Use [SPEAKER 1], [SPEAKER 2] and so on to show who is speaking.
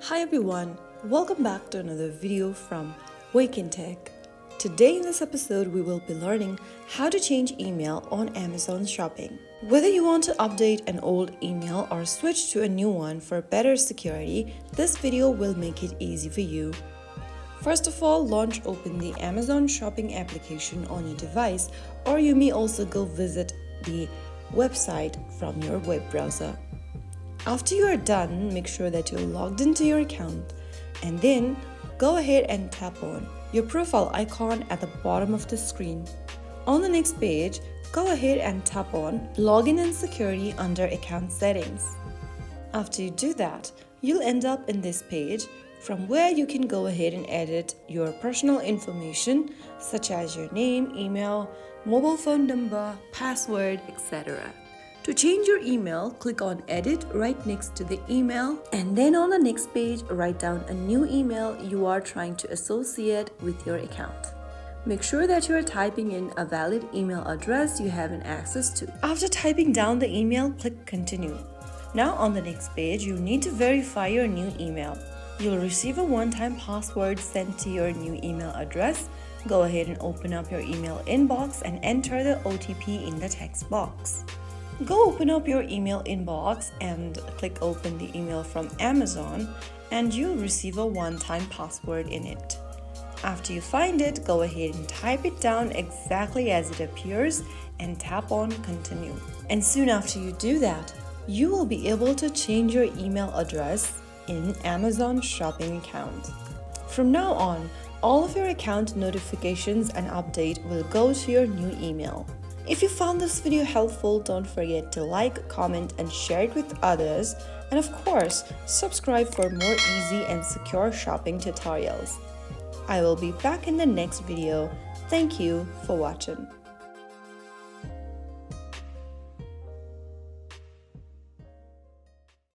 [SPEAKER 1] Hi everyone, welcome back to another video from Wake&Tech. Today in this episode we will be learning how to change email on Amazon shopping. Whether you want to update an old email or switch to a new one for better security, this video will make it easy for you. First of all, open the Amazon shopping application on your device, or you may also go visit the website from your web browser. After you are done, make sure that you're logged into your account and then go ahead and tap on your profile icon at the bottom of the screen. On the next page, go ahead and tap on Login and Security under Account Settings. After you do that, you'll end up in this page from where you can go ahead and edit your personal information such as your name, email, mobile phone number, password, etc. To change your email, click on Edit right next to the email, and then on the next page, write down a new email you are trying to associate with your account. Make sure that you are typing in a valid email address you have access to. After typing down the email, click Continue. Now on the next page, you need to verify your new email. You'll receive a one-time password sent to your new email address. Go ahead and open up your email inbox and enter the OTP in the text box. Go open up your email inbox and click open the email from Amazon, and you'll receive a one-time password in it. After you find it, go ahead and type it down exactly as it appears and tap on Continue. And soon after you do that, you will be able to change your email address in Amazon shopping account. From now on, all of your account notifications and update will go to your new email. If you found this video helpful, don't forget to like, comment, and share it with others. And of course, subscribe for more easy and secure shopping tutorials. I will be back in the next video. Thank you for watching.